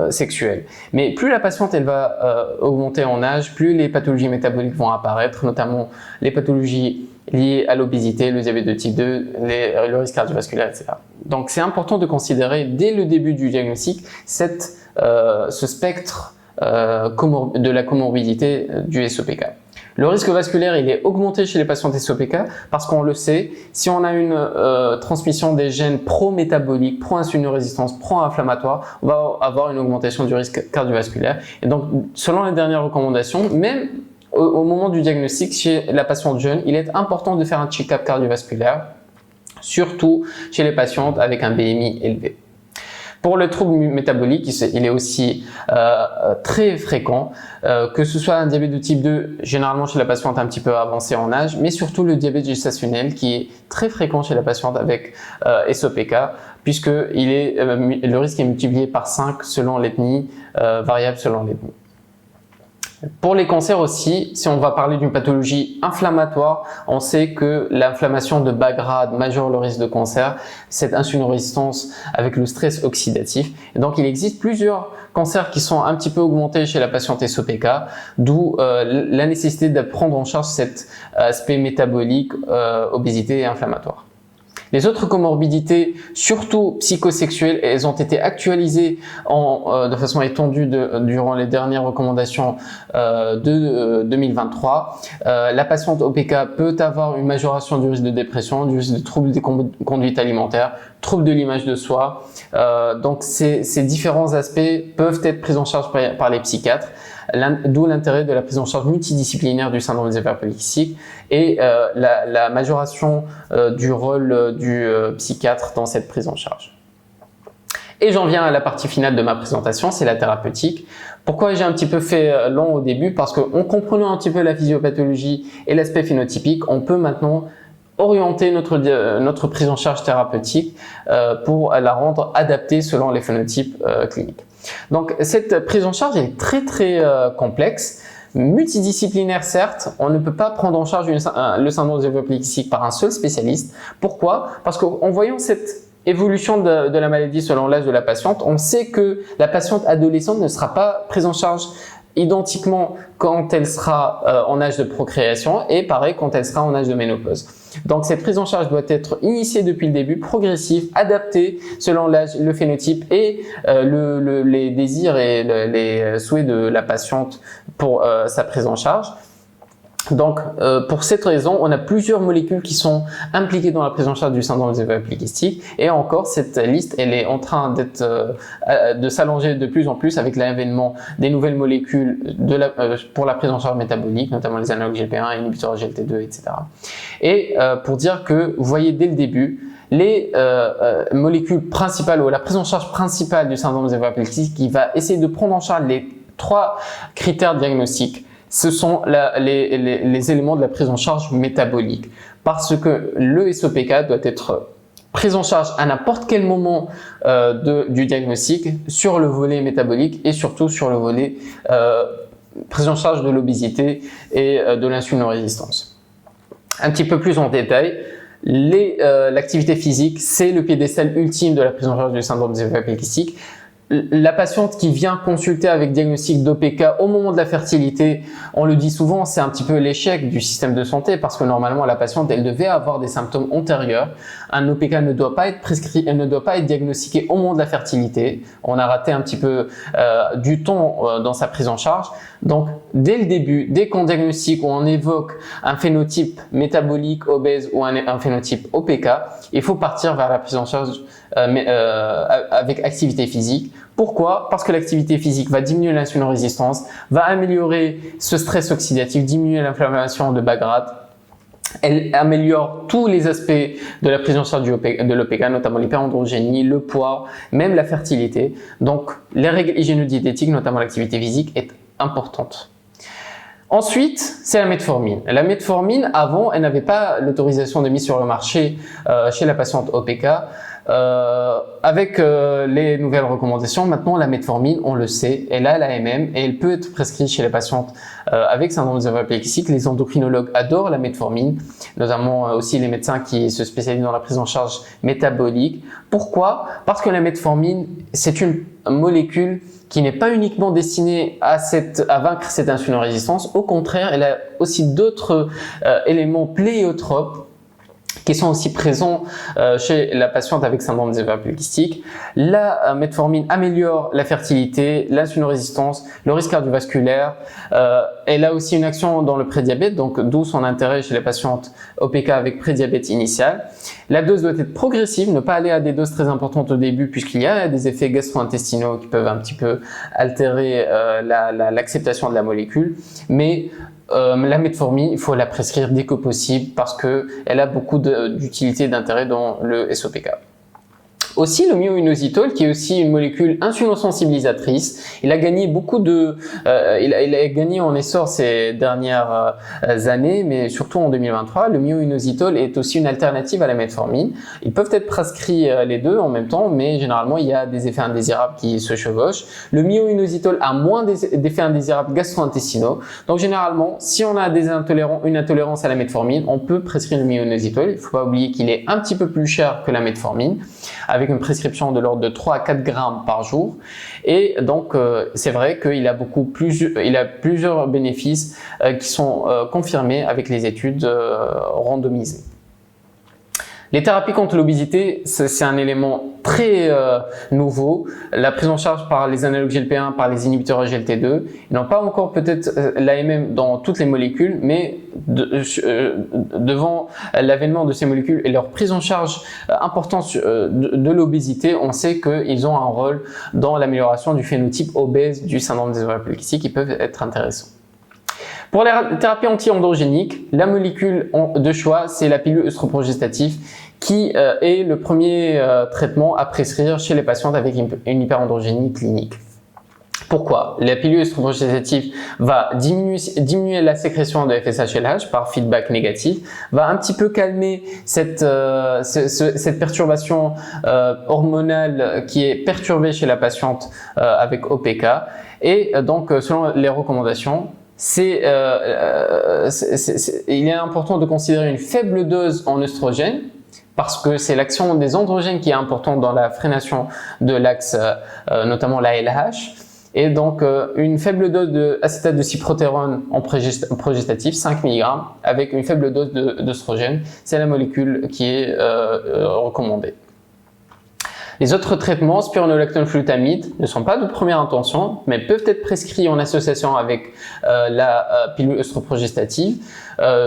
sexuel. Mais plus la patiente elle va augmenter en âge, plus les pathologies métaboliques vont apparaître, notamment les pathologies liées à l'obésité, le diabète de type 2, le risque cardiovasculaire, etc. Donc c'est important de considérer dès le début du diagnostic ce spectre de la comorbidité du SOPK. Le risque vasculaire, il est augmenté chez les patients SOPK parce qu'on le sait, si on a une transmission des gènes pro-métaboliques, pro-insulinorésistance, pro-inflammatoire, on va avoir une augmentation du risque cardiovasculaire. Et donc, selon les dernières recommandations, même au moment du diagnostic chez la patiente jeune, il est important de faire un check-up cardiovasculaire, surtout chez les patientes avec un BMI élevé. Pour le trouble métabolique, il est aussi très fréquent, que ce soit un diabète de type 2, généralement chez la patiente un petit peu avancée en âge, mais surtout le diabète gestationnel qui est très fréquent chez la patiente avec SOPK, puisque le risque est multiplié par 5 selon l'ethnie, variable selon l'ethnie. Pour les cancers aussi, si on va parler d'une pathologie inflammatoire, on sait que l'inflammation de bas grade majeure le risque de cancer, cette insulinorésistance avec le stress oxydatif. Et donc il existe plusieurs cancers qui sont un petit peu augmentés chez la patiente SOPK, d'où la nécessité de prendre en charge cet aspect métabolique, obésité et inflammatoire. Les autres comorbidités, surtout psychosexuelles, elles ont été actualisées de façon étendue durant les dernières recommandations de 2023. La patiente OPK peut avoir une majoration du risque de dépression, du risque de troubles des conduites alimentaires, troubles de l'image de soi. Donc ces différents aspects peuvent être pris en charge par les psychiatres. D'où l'intérêt de la prise en charge multidisciplinaire du syndrome des ovaires polykystiques et la majoration du rôle du psychiatre dans cette prise en charge. Et j'en viens à la partie finale de ma présentation, c'est la thérapeutique. Pourquoi j'ai un petit peu fait long au début? Parce qu'en comprenant un petit peu la physiopathologie et l'aspect phénotypique, on peut maintenant orienter notre prise en charge thérapeutique pour la rendre adaptée selon les phénotypes cliniques. Donc cette prise en charge est très complexe, multidisciplinaire certes, on ne peut pas prendre en charge le syndrome des ovaires polykystiques par un seul spécialiste. Pourquoi? Parce qu'en voyant cette évolution de la maladie selon l'âge de la patiente, on sait que la patiente adolescente ne sera pas prise en charge identiquement quand elle sera en âge de procréation et pareil quand elle sera en âge de ménopause. Donc cette prise en charge doit être initiée depuis le début, progressive, adaptée selon l'âge, le phénotype et les désirs et les souhaits de la patiente pour sa prise en charge. Donc, pour cette raison, on a plusieurs molécules qui sont impliquées dans la prise en charge du syndrome des ovaires polykystiques. Et encore, cette liste, elle est en train de s'allonger de plus en plus avec l'avènement des nouvelles molécules pour la prise en charge métabolique, notamment les analogues GLP-1, inhibiteurs GLT2, etc. Et pour dire que, vous voyez dès le début, les molécules principales ou la prise en charge principale du syndrome des ovaires polykystiques qui va essayer de prendre en charge les 3 critères diagnostiques. Ce sont les éléments de la prise en charge métabolique parce que le SOPK doit être pris en charge à n'importe quel moment du diagnostic sur le volet métabolique et surtout sur le volet prise en charge de l'obésité et de l'insulinorésistance. Un petit peu plus en détail, l'activité physique, c'est le piédestal ultime de la prise en charge du syndrome des ovaires polykystiques. La patiente qui vient consulter avec diagnostic d'OPK au moment de la fertilité, on le dit souvent, c'est un petit peu l'échec du système de santé parce que normalement la patiente, elle devait avoir des symptômes antérieurs. Un OPK ne doit pas être prescrit, elle ne doit pas être diagnostiquée au moment de la fertilité. On a raté un petit peu du temps dans sa prise en charge. Donc, dès le début, dès qu'on diagnostique ou on évoque un phénotype métabolique obèse ou un phénotype OPK, il faut partir vers la prise en charge avec activité physique. Pourquoi? Parce que l'activité physique va diminuer l'insulinorésistance, va améliorer ce stress oxydatif, diminuer l'inflammation de bas grade. Elle améliore tous les aspects de la prise en charge de l'OPK, notamment l'hyperandrogénie, le poids, même la fertilité. Donc, les règles hygiéno-diététiques, notamment l'activité physique, est importante. Ensuite, c'est la metformine. La metformine, avant, elle n'avait pas l'autorisation de mise sur le marché chez la patiente OPK. Avec les nouvelles recommandations, maintenant la metformine, on le sait, elle a l'AMM et elle peut être prescrite chez les patientes avec syndrome des ovaires polykystiques. Les endocrinologues adorent la metformine, notamment aussi les médecins qui se spécialisent dans la prise en charge métabolique. Pourquoi? Parce que la metformine, c'est une molécule qui n'est pas uniquement destinée à vaincre cette insulinorésistance. Au contraire, elle a aussi d'autres éléments pléiotropes qui sont aussi présents chez la patiente avec syndrome des ovaires polykystiques. La metformine améliore la fertilité, l'insulinorésistance, le risque cardiovasculaire. Elle a aussi une action dans le prédiabète, donc d'où son intérêt chez les patientes OPK avec prédiabète initial. La dose doit être progressive, ne pas aller à des doses très importantes au début puisqu'il y a des effets gastro-intestinaux qui peuvent un petit peu altérer l'acceptation de la molécule. Mais la metformine, il faut la prescrire dès que possible parce qu'elle a beaucoup d'utilité et d'intérêt dans le SOPK. Aussi le myo-inositol qui est aussi une molécule insulinosensibilisatrice. Il a gagné il a gagné en essor ces dernières années, mais surtout en 2023. Le myo-inositol est aussi une alternative à la metformine. Ils peuvent être prescrits les deux en même temps, mais généralement il y a des effets indésirables qui se chevauchent. Le myo-inositol a moins d'effets indésirables gastro-intestinaux. Donc généralement, si on a une intolérance à la metformine, on peut prescrire le myo-inositol. Il ne faut pas oublier qu'il est un petit peu plus cher que la metformine, avec une prescription de l'ordre de 3 à 4 grammes par jour. Et donc, c'est vrai qu'il a plusieurs bénéfices qui sont confirmés avec les études randomisées. Les thérapies contre l'obésité, c'est un élément très nouveau. La prise en charge par les analogues GLP-1, par les inhibiteurs GLT2, ils n'ont pas encore peut-être l'AMM dans toutes les molécules, mais devant l'avènement de ces molécules et leur prise en charge importante de l'obésité, on sait qu'ils ont un rôle dans l'amélioration du phénotype obèse du syndrome des ovaires polykystiques qui peuvent être intéressants. Pour les thérapies anti-androgéniques, la molécule de choix, c'est la pilule œstroprogestative qui est le premier traitement à prescrire chez les patientes avec une hyperandrogénie clinique. Pourquoi? La pilule œstroprogestative va diminuer la sécrétion de FSH/LH par feedback négatif, va un petit peu calmer cette perturbation hormonale qui est perturbée chez la patiente avec OPK. Et donc, selon les recommandations, il est important de considérer une faible dose en œstrogène parce que c'est l'action des androgènes qui est importante dans la freination de l'axe, notamment la LH. Et donc, une faible dose d'acétate de cyprotérone en progestatif, 5 mg, avec une faible dose d'œstrogène, c'est la molécule qui est recommandée. Les autres traitements, spironolactone flutamide, ne sont pas de première intention, mais peuvent être prescrits en association avec la pilule œstroprogestative,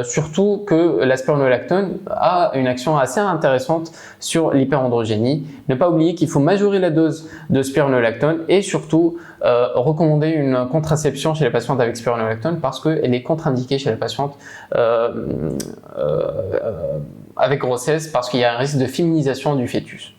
surtout que la spironolactone a une action assez intéressante sur l'hyperandrogénie. Ne pas oublier qu'il faut majorer la dose de spironolactone et surtout recommander une contraception chez les patientes avec spironolactone parce qu'elle est contre-indiquée chez les patientes avec grossesse parce qu'il y a un risque de féminisation du fœtus.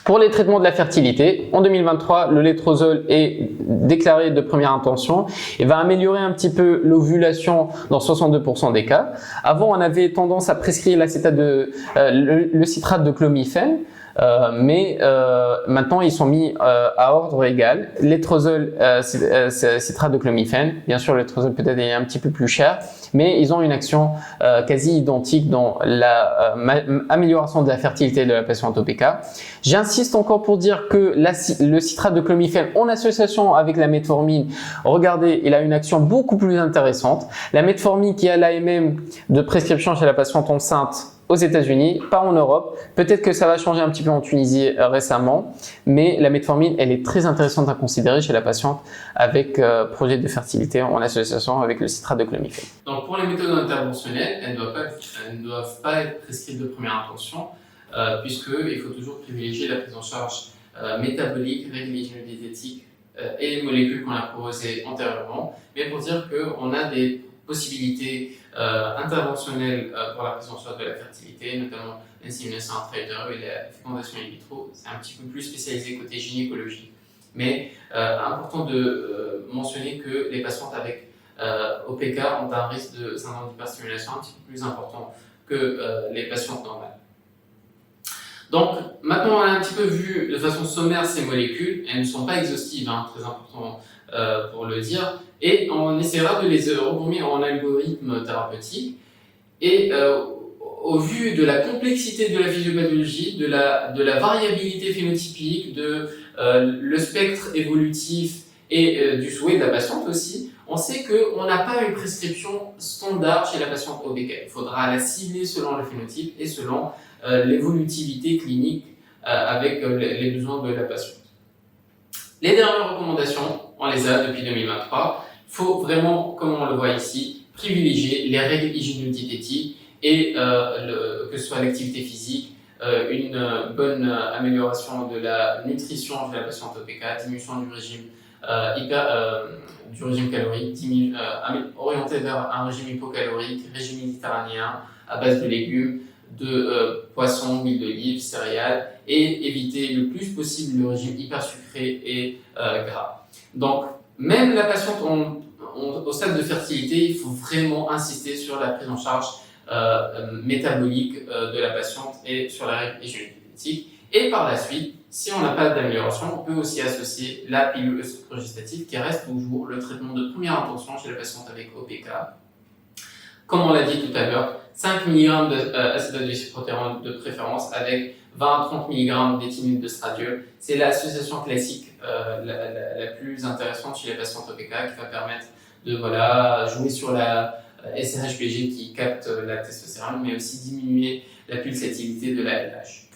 Pour les traitements de la fertilité, en 2023, le létrozole est déclaré de première intention et va améliorer un petit peu l'ovulation dans 62% des cas. Avant, on avait tendance à prescrire le citrate de clomifène, mais maintenant ils sont mis à ordre égal. Létrozole, citrate de clomifène, bien sûr le létrozole peut-être est un petit peu plus cher, mais ils ont une action quasi identique dans l'amélioration de la fertilité de la patiente OPK. J'insiste encore pour dire que le citrate de clomifène en association avec la metformine, regardez, il a une action beaucoup plus intéressante. La metformine qui a l'AMM de prescription chez la patiente enceinte aux États-Unis, pas en Europe. Peut-être que ça va changer un petit peu en Tunisie récemment, mais la metformine, elle est très intéressante à considérer chez la patiente avec projet de fertilité en association avec le citrate de clomifène. Donc pour les méthodes interventionnelles, elles ne doivent pas être prescrites de première intention, puisqu'il faut toujours privilégier la prise en charge métabolique, règles hygiéno-diététiques et les molécules qu'on a proposées antérieurement, mais pour dire qu'on a des possibilités interventionnelles pour la prise en charge de la fertilité, notamment l'insémination intra-utérine et la fécondation in vitro. C'est un petit peu plus spécialisé côté gynécologie. Mais important de mentionner que les patientes avec OPK ont un risque de syndrome d'hyperstimulation un petit peu plus important que les patientes normales. Donc maintenant on a un petit peu vu de façon sommaire ces molécules, elles ne sont pas exhaustives, hein, très important pour le dire, et on essaiera de les regrouper en algorithme thérapeutique. Et au vu de la complexité de la physiopathologie, de la variabilité phénotypique, de le spectre évolutif et du souhait de la patiente aussi, on sait qu'on n'a pas une prescription standard chez la patiente OPK. Il faudra la cibler selon le phénotype et selon l'évolutivité clinique avec les besoins de la patiente. Les dernières recommandations, on les a depuis 2023. Il faut vraiment, comme on le voit ici, privilégier les règles hygiéno-diététiques et que ce soit l'activité physique, une bonne amélioration de la nutrition chez la patiente OPK, diminution du régime calorique, orienté vers un régime hypocalorique, régime méditerranéen à base de légumes, de poissons, huile d'olive, céréales, et éviter le plus possible le régime hyper sucré et gras. Donc, même la patiente au stade de fertilité, il faut vraiment insister sur la prise en charge métabolique de la patiente et sur la règle hygiéno-diététique. Et par la suite, si on n'a pas d'amélioration, on peut aussi associer la pilule œstrogestative qui reste toujours le traitement de première intention chez la patiente avec OPK. Comme on l'a dit tout à l'heure, 5 mg d'acétate de cyprotérone de préférence avec 20-30 mg d'éthynine de stradiol. C'est l'association classique la plus intéressante chez les patientes OPK qui va permettre de jouer sur la SRHPG qui capte la testostérone, mais aussi diminuer la pulsatilité de la LH.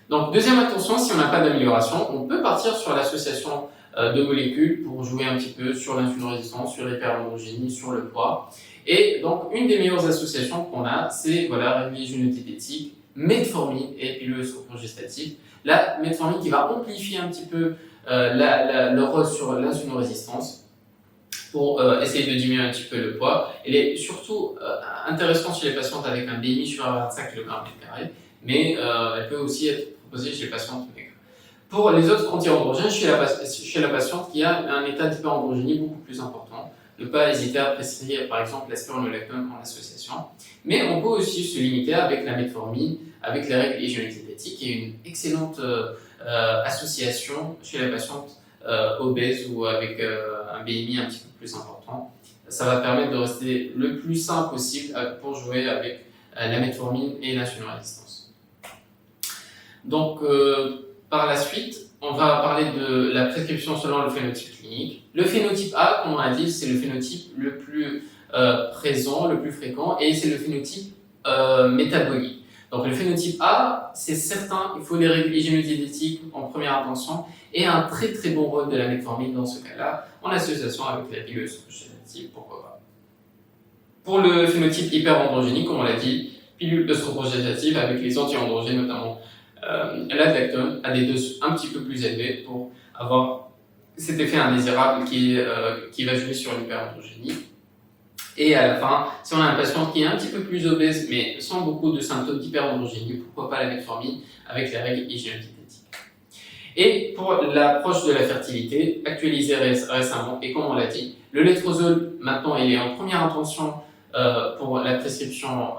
Donc, deuxième attention, si on n'a pas d'amélioration, on peut partir sur l'association de molécules pour jouer un petit peu sur l'insulinorésistance, sur l'hyperandrogénie, sur le poids. Et donc, une des meilleures associations qu'on a, c'est règle hygiéno-diététique, metformine et pilule œstrogestative. La metformine qui va amplifier un petit peu le rôle sur l'insulinorésistance pour essayer de diminuer un petit peu le poids. Elle est surtout intéressante chez les patientes avec un BMI supérieur à 25 kg/m², mais elle peut aussi être proposée chez les patientes maigres. Pour les autres anti-androgènes, chez la patiente qui a un état d'hyperandrogénie beaucoup plus important, ne pas hésiter à prescrire par exemple la spironolactone en association. Mais on peut aussi se limiter avec la metformine, avec les règles hygiéno-diététiques, qui est une excellente association chez la patiente obèse ou avec un BMI un petit peu plus important. Ça va permettre de rester le plus sain possible pour jouer avec la metformine et l'insuline résistance. Donc, par la suite, on va parler de la prescription selon le phénotype clinique. Le phénotype A, comme on l'a dit, c'est le phénotype le plus présent, le plus fréquent, et c'est le phénotype métabolique. Donc le phénotype A, c'est certain, il faut les règles hygiéno-diététiques en première intention et un très très bon rôle de la metformine dans ce cas-là, en association avec la pilule œstroprogestative, pourquoi pas. Pour le phénotype hyperandrogénique, comme on l'a dit, pilule œstroprogestative avec les anti-androgènes, notamment l'adlactone, à des doses un petit peu plus élevées pour avoir cet effet indésirable qui va jouer sur l'hyperandrogénie. Et à la fin, si on a un patient qui est un petit peu plus obèse, mais sans beaucoup de symptômes d'hyperandrogénie, pourquoi pas la metformine avec les règles hygiéno-diététiques. Et pour l'approche de la fertilité, actualisée récemment, et comme on l'a dit, le létrozole, maintenant, il est en première intention pour la prescription